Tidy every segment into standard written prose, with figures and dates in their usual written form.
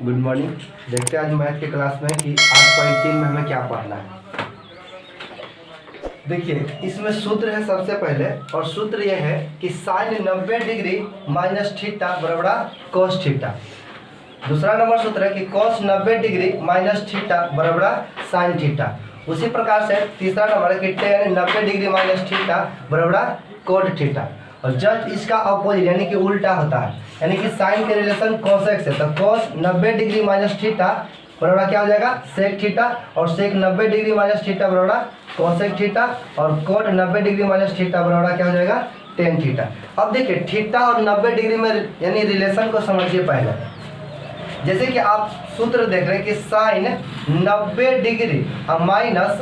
Good morning. देखते हैं आज मैथ के क्लास में कि 8.3 में हमें क्या पढ़ना है। देखिए इसमें सूत्र है सबसे पहले, और सूत्र यह है कि साइन 90 डिग्री माइनस थीटा बराबर कॉस थीटा। दूसरा नंबर सूत्र है कि कॉस 90 डिग्री माइनस थीटा बराबर साइन थीटा। उसी प्रकार से तीसरा नंबर है कि टेन 90 डिग्री माइनस थीटा बराबर कोट थीटा। और जस्ट इसका अपोजिट यानी कि उल्टा होता है, यानी कि साइन के रिलेशन कोसेक से, तो कॉस 90 डिग्री माइनस थीटा बराबर क्या हो जाएगा सेक थीटा, और सेक 90 डिग्री माइनस थीटा बराबर कोसेक थीटा, और कोट 90 डिग्री माइनस थीटा बराबर क्या हो जाएगा टेन थीटा। अब देखिए थीटा और 90 डिग्री में यानी रिलेशन को समझिए पहले। जैसे कि आप सूत्र देख रहे हैं कि sine 90 degree minus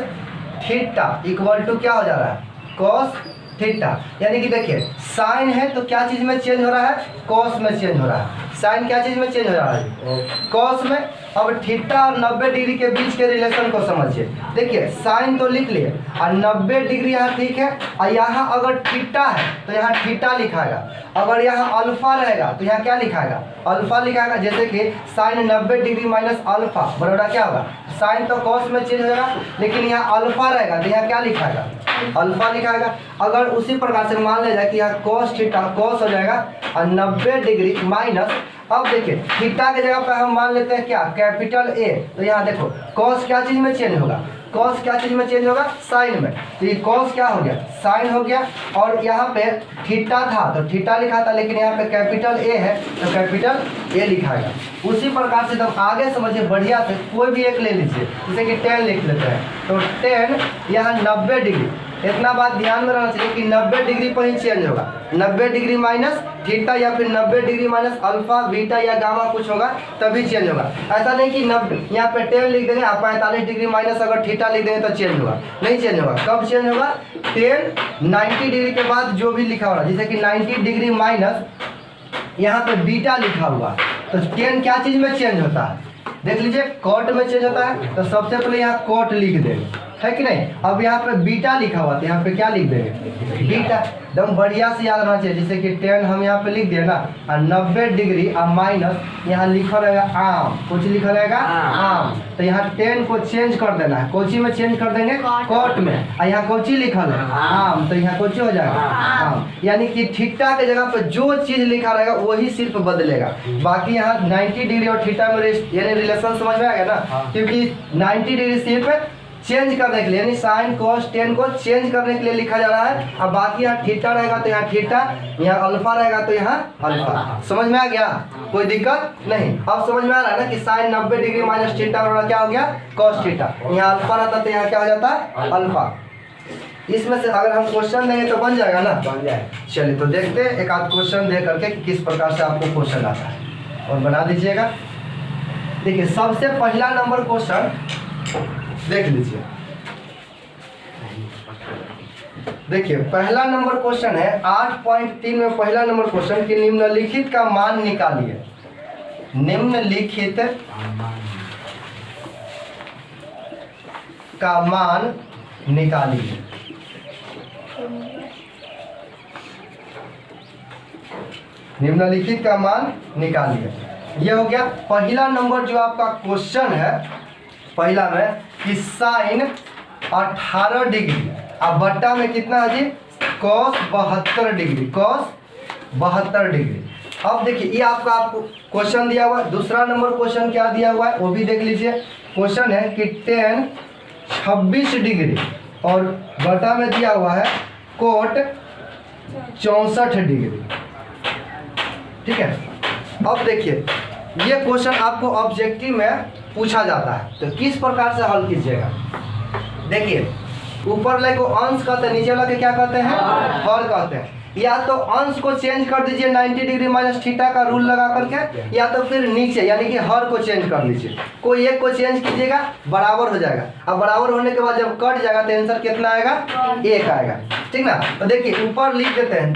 theta equal to क्या हो जा रहा है कॉस थीटा। यानी कि देखिए साइन है तो क्या चीज में चेंज हो रहा है कॉस में चेंज हो रहा है। साइन क्या चीज में चेंज हो रहा है कॉस में। अब थीटा और 90 डिग्री के बीच के रिलेशन को समझिए। देखिए साइन तो लिख लिए और 90 डिग्री यहाँ ठीक है, और यहाँ अगर थीटा है तो यहाँ थीटा लिखाएगा, अगर यहाँ अल्फा रहेगा तो यहाँ क्या लिखाएगा अल्फा लिखाएगा। जैसे कि साइन 90 डिग्री माइनस अल्फा बराबर क्या होगा, साइन तो कॉस में चेंज होगा लेकिन यहाँ अल्फा रहेगा तो यहाँ क्या लिखाएगा अल्फा लिखाएगा। अगर उसी प्रकार से मान लिया जाए कि यहाँ कॉस थीटा कॉस हो जाएगा और 90 डिग्री माइनस, अब देखिए थीटा की जगह पर हम मान लेते हैं क्या कैपिटल ए, तो यहाँ देखो कॉस क्या चीज में चेंज होगा कॉस क्या चीज में चेंज होगा साइन में, तो ये कॉस क्या हो गया साइन हो गया। और यहाँ पे थीटा था तो थीटा लिखा था, लेकिन यहाँ पे कैपिटल ए है तो कैपिटल ए लिखाएगा। उसी प्रकार से तुम आगे समझिए बढ़िया से, कोई भी एक ले लीजिए, जैसे कि 10 लिख लेते हैं, तो 10 यहाँ 90 डिग्री। इतना बात ध्यान में रहना चाहिए कि 90 डिग्री पर ही चेंज होगा, 90 डिग्री माइनस थीटा या फिर 90 डिग्री माइनस अल्फा बीटा या गामा कुछ होगा तभी चेंज होगा। ऐसा नहीं कि 90 यहाँ पे 10 लिख देंगे आप 45 डिग्री माइनस अगर थीटा लिख देंगे तो चेंज होगा, नहीं चेंज होगा। कब चेंज होगा 10 90 डिग्री के बाद जो भी लिखा होगा, जैसे कि 90 डिग्री माइनस यहाँ पे बीटा लिखा हुआ, तो 10 क्या चीज में चेंज होता है देख लीजिए कोट में चेंज होता है। तो सबसे पहले यहाँ कोट लिख देंगे, है कि नहीं। अब यहाँ पे बीटा लिखा हुआ तो यहाँ पे क्या लिख देंगे बीटा। एकदम बढ़िया से याद रहना चाहिए। जैसे कि 10 हम यहाँ पे लिख दिए ना, और 90 डिग्री और माइनस यहाँ लिखा रहेगा आम, कुछ लिखा रहेगा आम, तो यहाँ 10 को चेंज कर देना है, कोची में चेंज कर देंगे कोट में, और यहाँ कोची लिखल है आम, तो यहाँ कोची हो जाएगा आम। यानी कि थीटा के जगह पर जो चीज लिखा रहेगा वही सिर्फ बदलेगा, बाकी यहाँ 90 डिग्री और थीटा में यानी रिलेशन समझ में आ गया ना, क्योंकि 90 डिग्री सिर्फ चेंज करने के लिए यानी साइन कॉस 10 को चेंज करने के लिए लिखा जा रहा है। अब बाकी यहाँ थीटा रहेगा तो यहाँ थीटा, यहाँ अल्फा रहेगा तो यहाँ अल्फा। समझ में आ गया, कोई दिक्कत नहीं। अब समझ में आ रहा है ना कि साइन 90 डिग्री माइनस थीटा बराबर क्या हो गया कॉस थीटा। यहाँ अल्फा रहता तो यहाँ क्या हो जाता है अल्फा। इसमें से अगर हम क्वेश्चन देंगे तो बन जाएगा ना, बन जाएगा। चलिए तो देखते हैं एक आध क्वेश्चन दे करके किस प्रकार से आपको क्वेश्चन आता है, और बना दीजिएगा। देखिए सबसे पहला नंबर क्वेश्चन देख लीजिए। देखिए पहला नंबर क्वेश्चन है 8.3 में पहला नंबर क्वेश्चन कि निम्नलिखित का मान निकालिए। निम्नलिखित का मान निकालिए। निम्नलिखित का मान निकालिए। यह हो गया पहला नंबर जो आपका क्वेश्चन है। पहला में कि साइन 18 डिग्री अब बट्टा में कितना है जी कॉस 72 डिग्री, कॉस 72 डिग्री। अब देखिए ये आपको क्वेश्चन दिया हुआ है। दूसरा नंबर क्वेश्चन क्या दिया हुआ है वो भी देख लीजिए। क्वेश्चन है कि टेन 26 डिग्री और बट्टा में दिया हुआ है कोट 64 डिग्री। ठीक है, अब देखिए ये क्वेश्चन आपको ऑब्जेक्टिव में पूछा जाता है, तो किस प्रकार से हल कीजिएगा। देखिए ऊपर वाले को अंश कहते हैं, नीचे वाले के क्या कहते हैं हर कहते हैं। या तो अंश को चेंज कर दीजिए 90 डिग्री माइनस थीटा का रूल लगा करके, या तो फिर नीचे यानी कि हर को चेंज कर लीजिए। कोई एक को चेंज कीजिएगा बराबर हो जाएगा। अब बराबर होने के बाद जब कट जाएगा तो आंसर कितना आएगा 1 आएगा। ठीक ना। तो देखिए ऊपर लिख देते हैं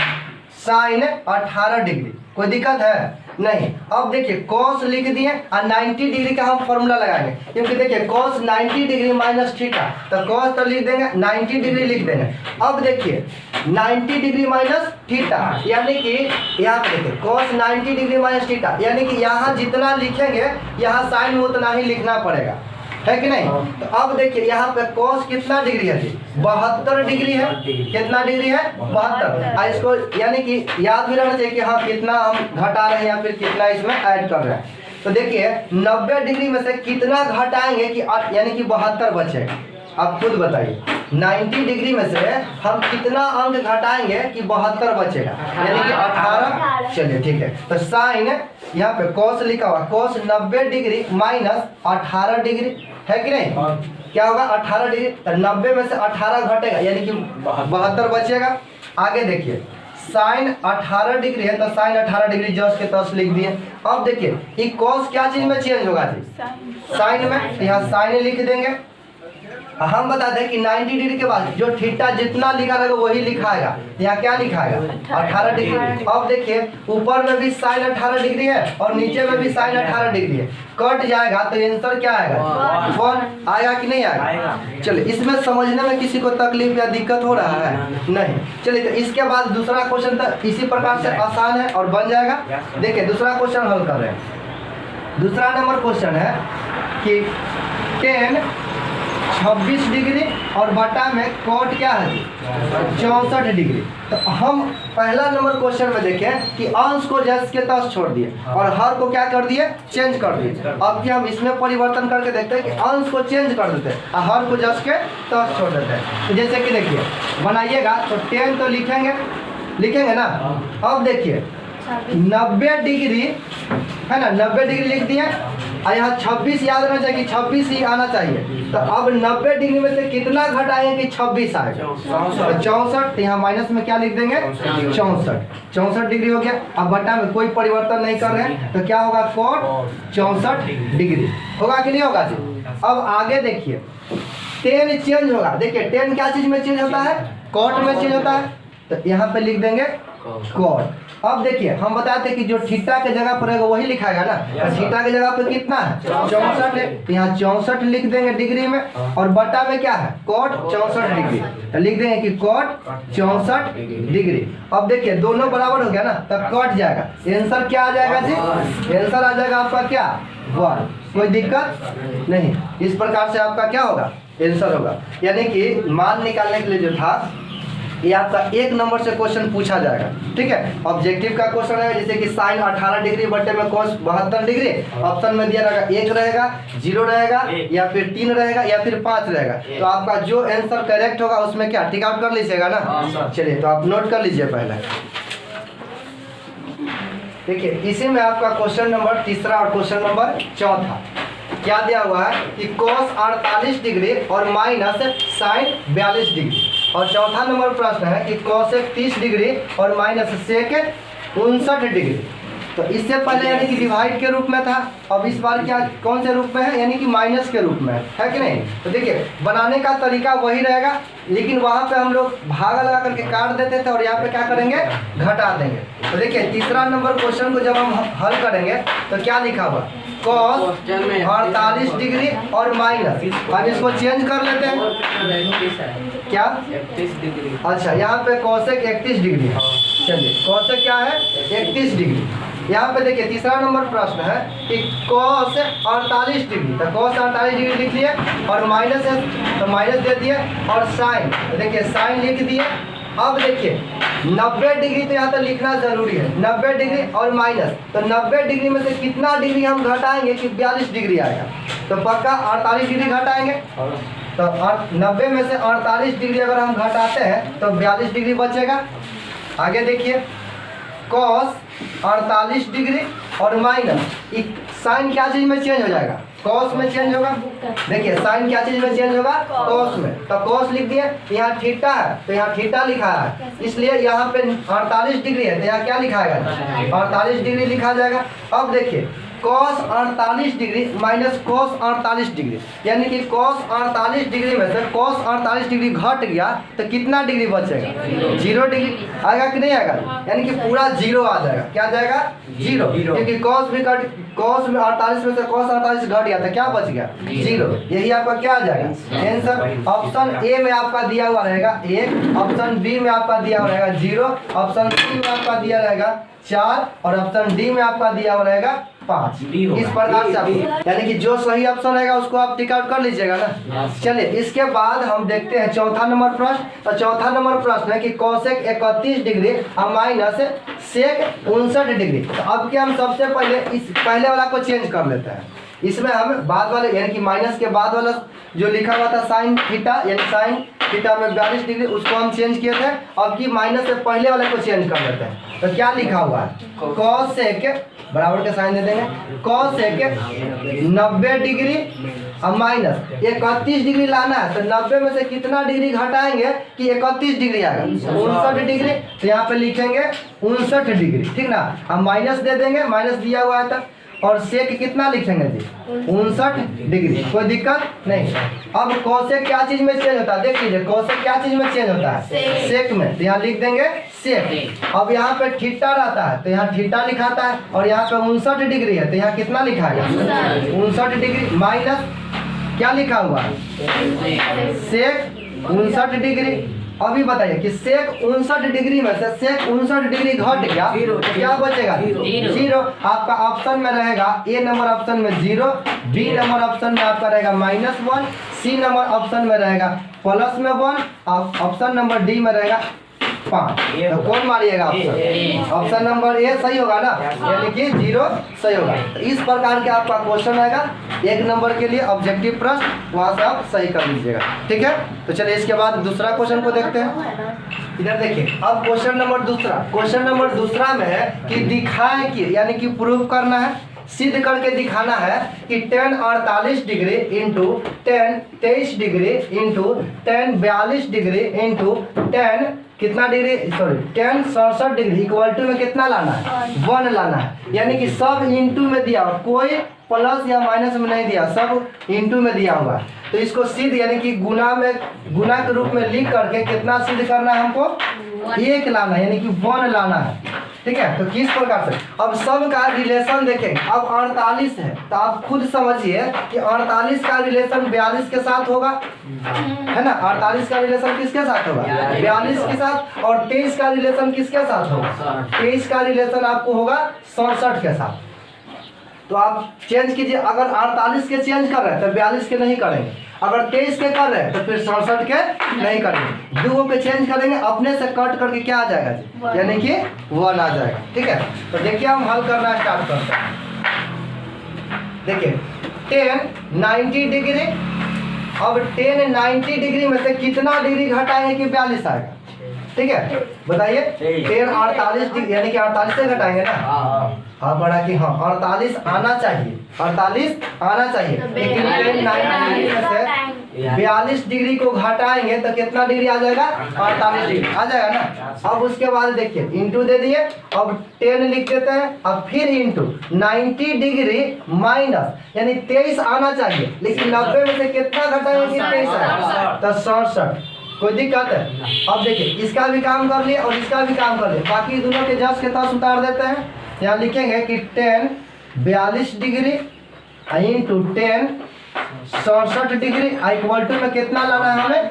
साइन 18 डिग्री, कोई दिक्कत है नहीं। अब देखिए कॉस लिख दिए और 90 डिग्री का हम फॉर्मूला लगाएंगे, क्योंकि देखिए कॉस 90 डिग्री माइनस थीटा, तो कॉस तो लिख देंगे 90 डिग्री लिख देंगे। अब देखिए 90 डिग्री माइनस थीटा, यानी कि यहाँ पे देखिए कॉस 90 डिग्री माइनस थीटा, यानी कि यहाँ जितना लिखेंगे यहाँ साइन उतना ही लिखना पड़ेगा, है कि नहीं। तो अब देखिए यहाँ पे कॉस कितना डिग्री है जी, 72 डिग्री है। कितना डिग्री है, 72। इसको यानी कि याद भी रहना चाहिए कि हाँ कितना हम घटा रहे हैं या फिर कितना इसमें ऐड कर रहे हैं। तो देखिए 90 डिग्री में से कितना घटाएंगे कि यानी कि 72 बचेगा। आप खुद बताइए 90 डिग्री में से हम कितना अंक घटाएंगे कि 72 बचेगा, यानी कि 18। चलिए ठीक है, तो साइन यहाँ पे कॉस लिखा हुआ, कॉस 90 डिग्री माइनस 18 डिग्री, है कि नहीं। क्या होगा 18 डिग्री, तो 90 में से 18 घटेगा यानी कि 72 बचेगा। आगे देखिए साइन 18 डिग्री है, तो साइन 18 डिग्री जस्ट के तस लिख दिए। अब देखिए ये कॉस क्या चीज में चेंज होगा जी, साइन में, यहाँ साइन लिख देंगे। हम बता दें कि 90 डिग्री के बाद जो थीटा जितना लिखा रहेगा वही लिखाएगा, यहाँ क्या लिखाएगा 18 डिग्री। अब देखिए ऊपर में भी साइन 18 डिग्री है और नीचे में भी साइन 18 डिग्री है, कट जाएगा तो आंसर क्या आएगा 1 आएगा कि नहीं आएगा। चलिए इसमें समझने में किसी को तकलीफ या दिक्कत हो रहा है नहीं। चलिए तो इसके बाद दूसरा क्वेश्चन तो इसी प्रकार से आसान है और बन जाएगा। देखिए दूसरा क्वेश्चन हल कर रहे हैं। दूसरा नंबर क्वेश्चन है कि 10 26 डिग्री और बटा में कोट क्या है 64 डिग्री। तो हम पहला नंबर क्वेश्चन में देखें कि अंश को जस के तस छोड़ दिए और हर को क्या कर दिए चेंज कर दिए। अब कि हम इसमें परिवर्तन करके देखते हैं कि अंश को चेंज कर देते हैं और हर को जस के तस छोड़ देते हैं। तो जैसे कि देखिए बनाइएगा तो 10 तो लिखेंगे ना। अब देखिए 90 डिग्री है ना, 90 डिग्री लिख दिए और यहाँ 26 याद रहना चाहिए कि 26 ही आना चाहिए। तो अब 90 डिग्री में से कितना घटाएंगे कि 26 आएगा, 64। यहाँ माइनस में क्या लिख देंगे 64 डिग्री हो गया। अब बटा में कोई परिवर्तन नहीं कर रहे हैं तो क्या होगा कोट 64 डिग्री होगा कि नहीं होगा जी। अब आगे देखिए 10 चेंज होगा। देखिए 10 क्या चीज में चेंज होता है, कोट में चेंज होता है, तो यहाँ पे लिख देंगे कोट। अब देखिए हम बताते हैं कि जो थीटा के जगह पर रहेगा वही लिखाएगा ना, तो थीटा के जगह पे कितना है 64 है, तो यहाँ 64 लिख देंगे डिग्री में और बटा में क्या है कोट 64 डिग्री, तो लिख देंगे कि कोट 64 डिग्री। अब देखिए दोनों बराबर हो गया ना, तब कट जाएगा, आंसर क्या आ जाएगा जी, आंसर आ जाएगा आपका क्या 1। कोई दिक्कत नहीं। इस प्रकार से आपका क्या होगा आंसर होगा। यानी कि मान निकालने के लिए जो था ये आपका 1 नंबर से क्वेश्चन पूछा जाएगा, ठीक है। ऑब्जेक्टिव का क्वेश्चन है जैसे कि साइन 18 डिग्री बटे में कोस 72 डिग्री। ऑप्शन में दिया रहेगा 1 रहेगा, 0 रहेगा या फिर 3 रहेगा या फिर 5 रहेगा। तो आपका जो आंसर करेक्ट होगा उसमें क्या टिक आउट कर लीजिएगा ना। चलिए तो आप नोट कर लीजिए पहले। देखिए इसी में आपका क्वेश्चन नंबर तीसरा और क्वेश्चन नंबर चौथा क्या दिया हुआ है कि cos 48 डिग्री और माइनस साइन 42 डिग्री। और चौथा नंबर प्रश्न है कि cos 30 डिग्री और माइनस सेक 59 डिग्री। तो इससे पहले यानी कि डिवाइड के रूप में था, अब इस बार क्या कौन से रूप में है यानी कि माइनस के रूप में है कि नहीं। तो देखिए बनाने का तरीका वही रहेगा, लेकिन वहाँ पे हम लोग भागा लगा करके काट देते थे और यहाँ पे क्या करेंगे घटा देंगे। तो देखिए तीसरा नंबर क्वेश्चन को जब हम हल करेंगे तो क्या लिखा हुआ cos 48 डिग्री और माइनस, हम इसको चेंज कर लेते हैं क्या 31 डिग्री। अच्छा यहाँ पे cosec 31 डिग्री है। चलिए cosec क्या है 31 डिग्री। यहाँ पे देखिए तीसरा नंबर प्रश्न है कि cos 48 डिग्री, तो cos 48 डिग्री लिख लिए और माइनस है तो माइनस दे दिए और साइन, तो देखिए साइन लिख दिए। अब देखिए 90 डिग्री तो यहाँ तो लिखना जरूरी है, 90 डिग्री और माइनस, तो 90 डिग्री में से कितना डिग्री हम घटाएंगे कि 42 डिग्री आएगा। तो पक्का 48 डिग्री घटाएंगे, तो 90 में से 48 डिग्री अगर हम घटाते हैं तो 42 डिग्री बचेगा। आगे देखिए cos 48 डिग्री और माइनस साइन क्या चीज में चेंज हो जाएगा cos में चेंज होगा। देखिए साइन क्या चीज में चेंज होगा cos में, तो cos लिख दिए। यहाँ थीटा है तो यहाँ थीटा लिखा है, इसलिए यहाँ पे 48 डिग्री है तो यहाँ क्या लिखाएगा 48 डिग्री लिखा जाएगा। अब देखिए cos 48 degree minus cos 48 degree, यानी कि cos 48 डिग्री में से cos 48 डिग्री घट गया तो कितना डिग्री बचेगा? 0 डिग्री आएगा कि नहीं आएगा? यानी कि पूरा 0 आ जाएगा। क्या आ जाएगा? 0, क्योंकि cos में 48 में से cos 48 घट गया तो क्या बच गया? 0। यही आपका क्या आ जाएगा? आंसर ऑप्शन ए में आपका दिया हुआ रहेगा 1, ऑप्शन बी में आपका दिया हुआ रहेगा 0, ऑप्शन सी में आपका दिया रहेगा 4 और ऑप्शन डी में आपका दिया हुआ रहेगा 5। इस प्रकार से आप यानी कि जो सही ऑप्शन रहेगा उसको आप टिक आउट कर लीजिएगा ना। चलिए इसके बाद हम देखते हैं चौथा नंबर प्रश्न। तो चौथा नंबर प्रश्न है कि कोसेक 31 डिग्री और माइनस सेक 59 डिग्री। तो अब क्या हम सबसे पहले इस पहले वाला को चेंज कर लेते हैं। इसमें हम बाद वाले यानी कि माइनस के बाद वाला जो लिखा हुआ था साइन थीटा, यानी साइन थीटा में 42 डिग्री, उसको हम चेंज किए थे। अब की माइनस से पहले वाले को चेंज कर लेते हैं। तो क्या लिखा हुआ है? कोसेक बराबर के साइन दे देंगे, कोसेक 90 डिग्री और माइनस 31 डिग्री लाना है। तो 90 में से कितना डिग्री घटाएंगे कि 31 डिग्री आएगा? 59 डिग्री। तो यहाँ पे लिखेंगे 59 डिग्री, ठीक ना। हम माइनस दे देंगे, माइनस दिया हुआ है तब, और सेक कितना लिखेंगे जी? 59 डिग्री। कोई दिक्कत नहीं। अब कोसेक क्या चीज में चेंज होता है? देख लीजिए कोसेक क्या चीज में चेंज होता है? सेक में। तो यहाँ लिख देंगे सेक। अब यहाँ पे थीटा रहता है तो यहाँ थीटा लिखाता है, और यहाँ पे 59 डिग्री है तो यहाँ कितना लिखा है? 59 डिग्री माइनस क्या लिखा हुआ है? सेक 59 डिग्री। अभी बताइए कि सेक 59 डिग्री में से सेक 59 डिग्री घट गया तो क्या बचेगा? 0। आपका ऑप्शन में रहेगा ए नंबर ऑप्शन में 0, बी नंबर ऑप्शन में आपका रहेगा -1, सी नंबर ऑप्शन में रहेगा प्लस में 1, ऑप्शन नंबर डी में रहेगा 5। तो कौन मारिएगा ऑप्शन? ऑप्शन नंबर ए सही होगा ना, यानी कि 0 सही होगा। तो इस प्रकार के आपका क्वेश्चन आएगा 1 नंबर के लिए ऑब्जेक्टिव प्रश्न, वहां से आप सही कर लीजिएगा। ठीक है, तो चलिए इसके बाद दूसरा क्वेश्चन को देखते हैं। इधर देखिए, अब क्वेश्चन नंबर दूसरा। क्वेश्चन नंबर दूसरा में है कि दिखाए कि यानी कि प्रूव करना है, सिद्ध करके दिखाना है कि tan 48 degree into tan 23 degree into tan 42 degree into tan कितना degree tan 67 degree equal to में कितना लाना है? 1 लाना है। यानी कि सब इंटू में दिया हुआ, कोई प्लस या माइनस में नहीं दिया, सब इंटू में दिया हुआ। तो इसको सिद्ध यानी कि गुना के रूप में लिख करके कितना सिद्ध करना है हमको? 1 लाना है, यानी कि 1 लाना है। ठीक है, तो किस प्रकार से? अब सब का रिलेशन देखेंगे। अब 48 है तो आप खुद समझिए कि 48 का रिलेशन 42 के साथ होगा, है ना। 48 का रिलेशन किसके साथ होगा? 42 के साथ। और 23 का रिलेशन किसके साथ होगा? 23 का रिलेशन आपको होगा 67 के साथ। तो आप चेंज कीजिए। अगर 48 के चेंज कर रहे हैं तो 42 के नहीं करेंगे, अगर 23 के कर रहे हैं तो फिर 67 के नहीं करेंगे। 2 के चेंज करेंगे, अपने से कट करके क्या आ जाएगा जी? यानी कि 1 आ जाएगा। ठीक है, तो देखिए हम हल करना स्टार्ट करते हैं। देखिए tan 90 डिग्री, अब tan 90 डिग्री में से कितना डिग्री घटाएंगे कि 42 आएगा? ठीक है, बताइए। tan 48 डिग्री यानी कि 48 से घटाएंगे ना। हाँ पढ़ा कि हाँ 48 आना चाहिए, 48 आना चाहिए, लेकिन tan 90 डिग्री में से 42 डिग्री को घटाएंगे तो कितना डिग्री आ जाएगा? 48 डिग्री आ जाएगा ना। अब उसके बाद देखिए इंटू दे दिए, अब 10 लिख देते हैं, अब फिर इंटू 90 डिग्री माइनस यानी 23 आना चाहिए, लेकिन 90 में से कितना घटाएंगे कि 23 आएगा? तो 67। कोई दिक्कत है? अब देखिए इसका भी काम कर लिए और इसका भी काम कर लिए, बाकी दोनों के जस्ट के पास उतार देते हैं। यहाँ लिखेंगे कि tan 42 degree into tan 67 degree equal to में कितना लाना है हमें?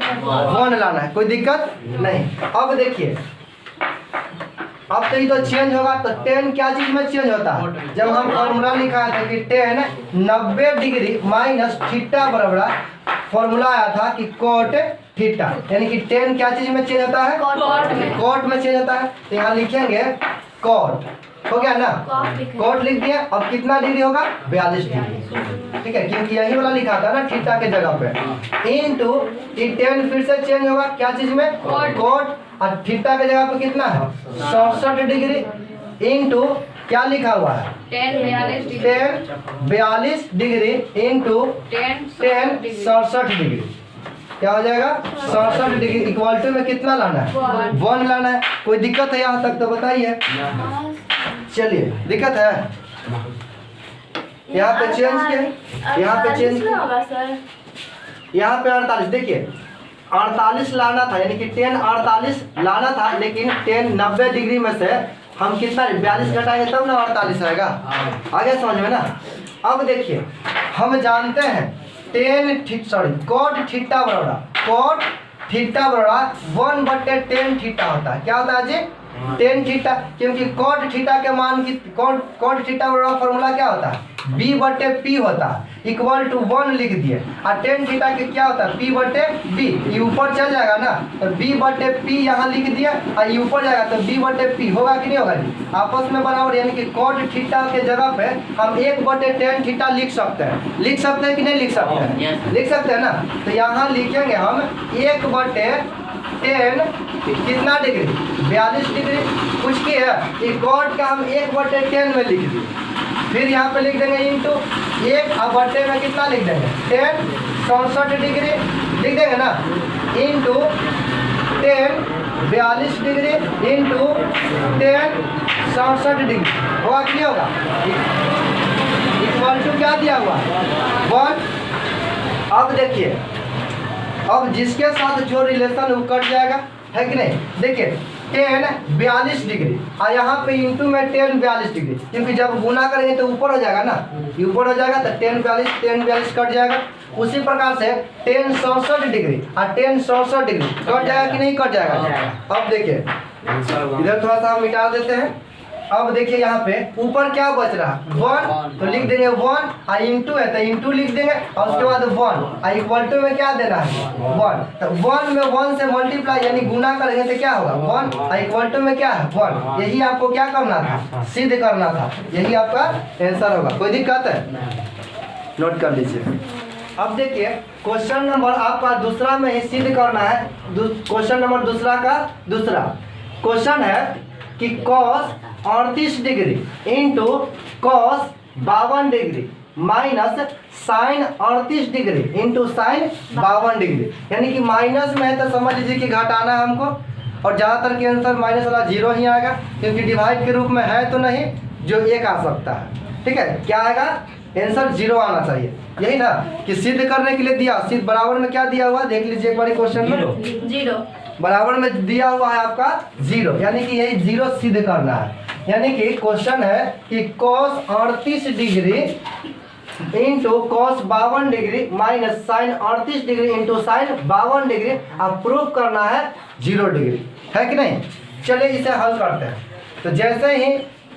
1 लाना है। कोई दिक्कत नहीं। अब देखिए अब तो ये तो चेंज होगा, तो tan क्या चीज में चेंज होता है? जब हम फॉर्मूला लिखा था कि tan 90 डिग्री माइनस थीटा बराबर फॉर्मूला आया था कि cot थीटा, यानी कि tan क्या चीज में चेंज होता है? cot में चेंज होता है। तो यहाँ लिखेंगे cot, हो गया ना, cot लिख दिया। अब कितना डिग्री होगा? 42 डिग्री। ठीक है, क्योंकि यही वाला लिखा था ना थीटा के जगह पे। इनटू tan फिर से चेंज होगा क्या चीज में? cot, और थीटा के जगह पे कितना है? 67 डिग्री इनटू क्या लिखा हुआ है? tan 42 degree into tan 67 degree. क्या हो जाएगा? 67 डिग्री इक्वल टू में कितना लाना है? 1 लाना है। कोई दिक्कत है यहाँ तक तो बताइए। चलिए, दिक्कत है? यहाँ पे चेंज किया, यहाँ पे चेंज किया, होगा सर। यहाँ पे 48, देखिए 48 लाना था, यानी कि 10 48 लाना था, लेकिन 10 90 डिग्री में से हम कितना 42 घटाएंगे तब ना 48 आएगा। आगे समझ में ना। अब देखिए हम जानते हैं cot थीटा बराबर 1/10 थीटा होता है। क्या होता है जी? 10 थीटा, क्योंकि cot थीटा के मान की cot थीटा बराबर फॉर्मूला क्या होता है? b/p होता है, इक्वल टू 1 लिख दिए। और 10 थीटा के क्या होता है? p/b, ये ऊपर चल जाएगा ना, तो b/p यहाँ लिख दिया और ये ऊपर जाएगा तो b/p होगा कि नहीं होगा जी? आपस में बराबर, यानी कि cot थीटा के जगह पे हम 1/10 थीटा लिख सकते हैं। लिख सकते हैं कि नहीं लिख सकते हैं? लिख सकते हैं ना। तो यहाँ लिखेंगे हम 1/10 कितना डिग्री? 42 डिग्री। कुछ की है कि cot का हम 1/10 में लिख दिए, फिर यहाँ पे लिख देंगे इंटू 1/10 में कितना लिख देंगे? 10 64 डिग्री लिख देंगे ना, इंटू 10 42 डिग्री इंटू 10 67 डिग्री होगा कि नहीं होगा? इक्वल टू क्या दिया हुआ? 1। अब देखिए, अब जिसके साथ जो रिलेशन वो कट जाएगा, है कि नहीं? देखिए 10 42 डिग्री और यहाँ पे इंटू में 10 42 डिग्री, क्योंकि जब गुना करेंगे तो ऊपर हो जाएगा ना, ये ऊपर हो जाएगा तो 10 42 कट जाएगा। उसी प्रकार से 10 67 डिग्री और 10 67 डिग्री कट जाएगा कि नहीं कट जाएगा? अब देखिए इधर थोड़ा सा हम मिटा देते हैं। अब देखिए यहाँ पे ऊपर क्या बच रहा है? 1, तो लिख देंगे 1 और इंटू है तो इंटू लिख देंगे और उसके बाद 1 और इक्वल टू में क्या देना है? 1। तो 1 में 1 से मल्टीप्लाई यानी गुना करेंगे तो क्या होगा? 1 और इक्वल टू में क्या है? 1। यही आपको क्या करना था? सिद्ध करना था। यही आपका आंसर होगा। कोई दिक्कत है? नोट कर लीजिए। अब देखिए क्वेश्चन नंबर आपका दूसरा में ही सिद्ध करना है। क्वेश्चन नंबर दूसरा का दूसरा क्वेश्चन है कि cos 38 degree into cos 52 degree minus sine 38 degree into sine 52 degree, यानी कि माइनस में है तो समझ लीजिए कि घटाना है हमको, और ज़्यादातर के आंसर माइनस वाला 0 ही आएगा, क्योंकि डिवाइड के रूप में है तो नहीं जो 1 आ सकता है। ठीक है, क्या आएगा? आंसर 0 आना चाहिए। यही ना कि सिद्ध करने के लिए दिया, सिद्ध बराबर में क्या दिया हुआ देख लीजिए एक बार क्वेश्चन में। 0 बराबर में दिया हुआ है आपका 0, यानी कि यही 0 सिद्ध करना है। यानी कि क्वेश्चन है कि cos 38 degree into cos 52 degree minus sine 38 degree into sine 52 degree अब प्रूफ करना है 0 डिग्री, है कि नहीं? चलिए इसे हल करते हैं। तो जैसे ही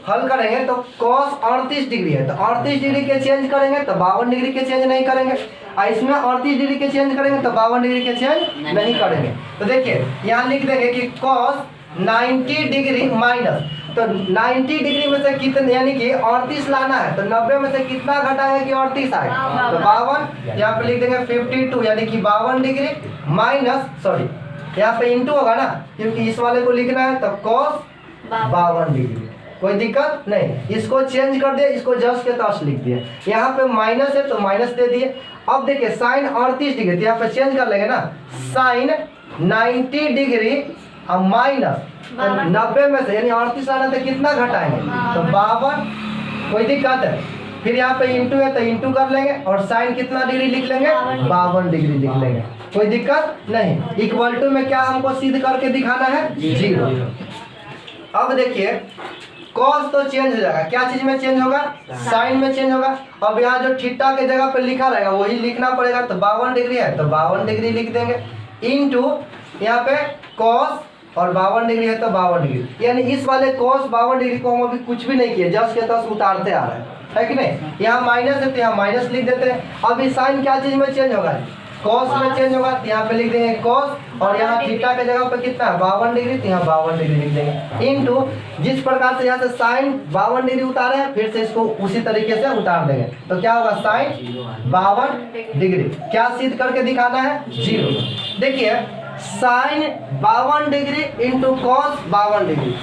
हल करेंगे तो cos 38 डिग्री है तो 38 डिग्री के चेंज करेंगे तो 52 डिग्री के चेंज नहीं करेंगे, और इसमें 38 डिग्री के चेंज करेंगे तो 52 डिग्री के चेंज नहीं करेंगे। तो देखिए यहाँ लिख देंगे कि cos 90 डिग्री माइनस, तो 90 डिग्री में से कितने, यानी कि 38 लाना है तो 90 में से कितना घटाएंगे कि 38 आए? तो 52, यहाँ पे लिख देंगे 52, यानी कि 52 डिग्री माइनस, सॉरी यहाँ पे इंटू होगा ना, क्योंकि इस वाले को लिखना है तो cos 52 डिग्री। कोई दिक्कत नहीं, इसको चेंज कर दिए, इसको जस्ट के तस लिख दिए। यहाँ पे माइनस है तो माइनस दे दिए। अब देखिए साइन 38 डिग्री तो यहाँ पे चेंज कर लेंगे ना, साइन 90 डिग्री और माइनस 90 में से, यानी 38 आना तो कितना घटाएंगे? तो 52। कोई दिक्कत है? फिर यहाँ पे इंटू है तो इंटू कर लेंगे और साइन कितना डिग्री लिख लेंगे? 52 डिग्री लिख लेंगे। कोई दिक्कत नहीं। इक्वल टू में क्या हमको सिद्ध करके दिखाना है? 0। अब देखिए cos तो चेंज हो जाएगा, क्या चीज में चेंज होगा? साइन में चेंज होगा। अब यहाँ जो थीटा के जगह पे लिखा रहेगा वही लिखना पड़ेगा, तो 52 डिग्री है तो 52 डिग्री लिख देंगे, इंटू यहाँ पे cos और 52 डिग्री है तो 52 डिग्री, यानी इस वाले cos 52 डिग्री को हम अभी कुछ भी नहीं किए, जस्ट के तस उतारते आ रहे हैं, है कि नहीं? यहाँ माइनस है तो यहाँ माइनस लिख देते हैं। अब इस साइन क्या चीज में चेंज होगा? cos में चेंज होगा, तो यहाँ पे लिख देंगे cos, और यहाँ थीटा के जगह पे कितना है? 52 डिग्री, तो यहाँ 52 डिग्री लिख देंगे, इंटू जिस प्रकार से यहाँ से साइन 52 डिग्री उतारे हैं फिर से इसको उसी तरीके से उतार देंगे, तो क्या होगा? Sine 52 degree. क्या सिद्ध करके दिखाना है? 0। देखिए sine 52 degree into cos 52 degree,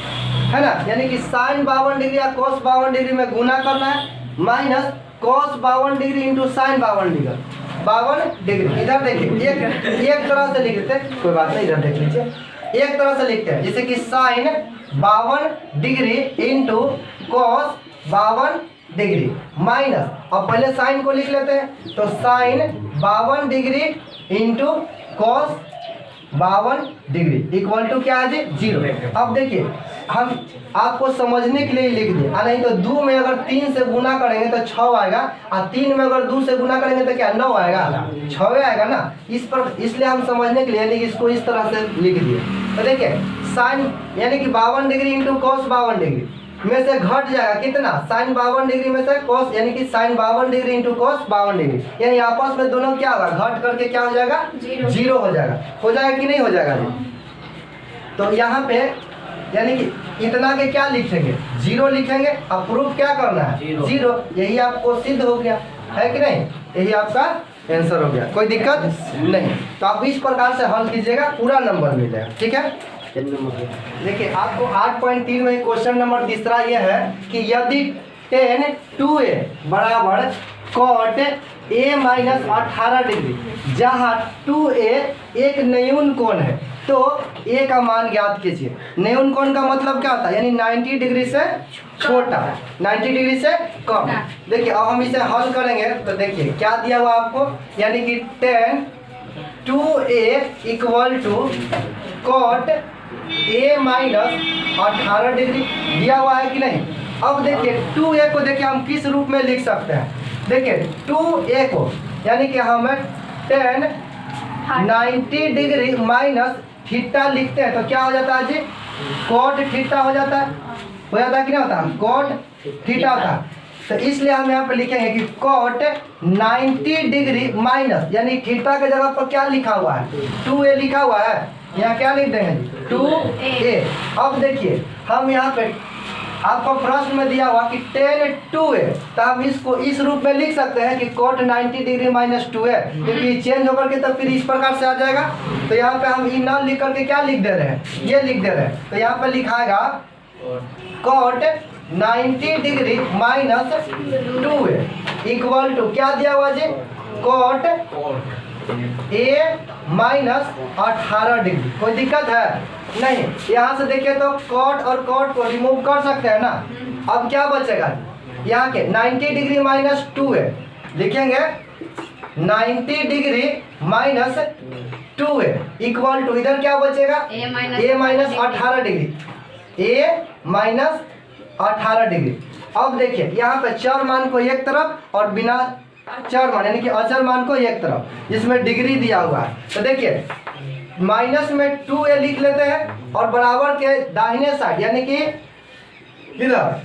है ना, यानी कि साइन 52 डिग्री या cos 52 डिग्री में गुना करना है, minus cos 52 degree into sine 52 degree. इधर देखिए एक तरह से लिख देते हैं, कोई बात नहीं, इधर देख लीजिए, एक तरह से लिखते हैं जैसे कि sine 52 degree into cos 52 degree minus, अब पहले साइन को लिख लेते हैं, तो sine 52 degree into cos 52 degree equal to क्या है जी 0। अब देखिए हम आपको समझने के लिए लिख दिए, नहीं तो 2 में अगर 3 से गुना करेंगे तो 6 आएगा, और 3 में अगर 2 से गुना करेंगे तो क्या 9 आएगा, 6 आएगा ना। इस पर इसलिए हम समझने के लिए यानी कि इसको इस तरह से लिख दिए। तो देखिए साइन यानी कि 52 डिग्री इंटू कॉस 52 डिग्री में से घट जाएगा कितना, साइन 52 डिग्री में से कॉस यानी कि sine 52 degree into cos 52 degree, यानी आपस में दोनों क्या होगा, घट करके क्या हो जाएगा 0 हो जाएगा कि नहीं हो जाएगा जी। तो यहाँ पे यानी कि इतना के क्या लिखेंगे 0 लिखेंगे, अब प्रूफ क्या करना है 0, यही आपको सिद्ध हो गया है कि नहीं, यही आपका आंसर हो गया, कोई दिक्कत नहीं। तो आप इस प्रकार से हल कीजिएगा, पूरा नंबर मिलेगा, ठीक है। देखिए आपको 8.3 में क्वेश्चन नंबर तीसरा यह है कि यदि tan 2a बराबर cot a माइनस 18 डिग्री, जहाँ 2a एक न्यून कोण है तो a का मान ज्ञात कीजिए। न्यून कोण का मतलब क्या होता है, यानी 90 डिग्री से छोटा, 90 डिग्री से कम। देखिए अब हम इसे हल करेंगे तो देखिए क्या दिया हुआ आपको, यानी कि tan 2a equal to cot a minus 18 degree दिया हुआ है कि नहीं। अब देखिए 2a को देखिए हम किस रूप में लिख सकते हैं, देखिए 2a को यानी कि हमें tan 90 डिग्री माइनस थीटा लिखते हैं तो क्या हो जाता है जी, cot थीटा हो जाता है कि नहीं होता, cot थीटा होता है। तो इसलिए हम यहाँ पे लिखेंगे कि cot 90 डिग्री माइनस यानी थीटा के जगह पर क्या लिखा हुआ है 2a लिखा हुआ है, यहाँ क्या लिख देंगे 2a। अब देखिए हम यहाँ पे आपको प्रश्न में दिया हुआ कि tan 2a, तो हम इसको इस रूप में लिख सकते हैं कि cot 90 डिग्री माइनस 2a, क्योंकि चेंज होकर के तो फिर इस प्रकार से आ जाएगा। तो यहाँ पे हम न लिख करके क्या लिख दे रहे हैं, ये लिख दे रहे हैं, तो यहाँ पे लिखाएगा cot 90 degree minus 2a equal to क्या दिया हुआ जी, cot a माइनस 18 डिग्री। कोई दिक्कत है नहीं, यहाँ से देखिए तो cot और cot को रिमूव कर सकते हैं ना। अब क्या बचेगा यहाँ के 90 डिग्री माइनस 2a लिखेंगे, 90 degree minus 2a equal to इधर क्या बचेगा a minus 18 degree, a minus 18 degree. अब देखिए यहाँ पे चर मान को एक तरफ और बिना चर मान यानी कि अचर मान को एक तरफ, जिसमें डिग्री दिया हुआ है। तो देखिए माइनस में 2a लिख लेते हैं और बराबर के दाहिने साइड यानी कि इधर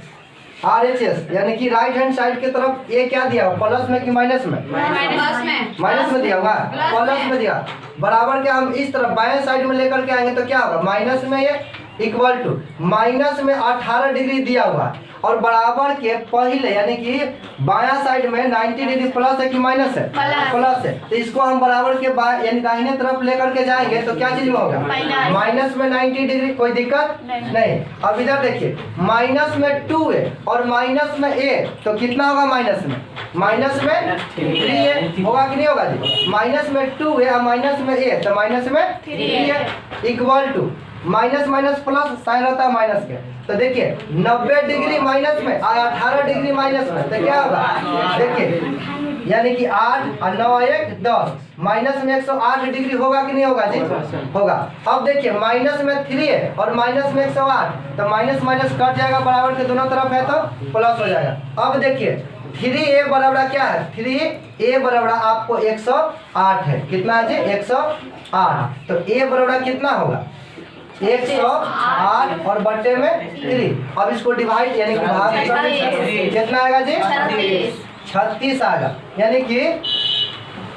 RHS यानी कि राइट हैंड साइड की तरफ a क्या दिया हुआ, प्लस में कि माइनस में, माइनस में दिया हुआ, प्लस में दिया, बराबर के हम इस तरफ बाएं साइड में लेकर के आएंगे तो क्या होगा माइनस में ये इक्वल टू माइनस में 18 डिग्री दिया हुआ और बराबर के पहले यानी कि बायां साइड में 90 डिग्री प्लस है कि माइनस है, प्लस है, तो इसको हम बराबर के यानी दाहिने तरफ लेकर के जाएंगे तो क्या चीज में होगा माइनस में 90 डिग्री। कोई दिक्कत नहीं। अब इधर देखिए माइनस में 2a और माइनस में a, तो कितना होगा माइनस में 3a होगा कि नहीं होगा जी, माइनस में 2a और माइनस में a, तो माइनस में 3a equal to minus minus plus sine रहता है माइनस के। तो देखिए 90 डिग्री माइनस में और 18 डिग्री माइनस में, तो क्या होगा देखिए यानी कि 8 और 9 1 10, माइनस में 108 डिग्री होगा कि नहीं होगा जी, होगा। अब देखिए माइनस में 3 है और माइनस में 108, तो माइनस माइनस कट जाएगा, बराबर के दोनों तरफ है तो प्लस हो जाएगा। अब देखिए 3a बराबर क्या है, 3a बराबर आपको 108 है, कितना है जी 108, तो a बराबर कितना होगा 108 और बट्टे में 3। अब इसको डिवाइड यानी कि भाग कितना आएगा जी 36 आएगा, यानी कि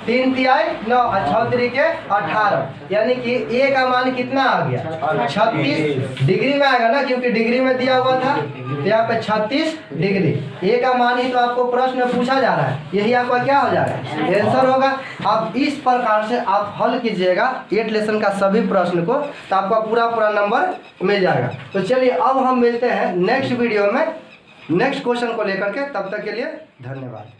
3 तिहाई 9 और 6 तिरिके 18, यानी कि a का मान कितना आ गया 36 डिग्री में आएगा ना, क्योंकि डिग्री में दिया हुआ था, तो यहाँ पे 36 डिग्री a का मान ही तो आपको प्रश्न में पूछा जा रहा है, यही आपका क्या हो जा रहा है आंसर होगा। अब इस प्रकार से आप हल कीजिएगा 8 लेसन का सभी प्रश्न को, तो आपका पूरा नंबर मिल जाएगा। तो चलिए अब हम मिलते हैं नेक्स्ट वीडियो में नेक्स्ट क्वेश्चन को लेकर के, तब तक के लिए धन्यवाद।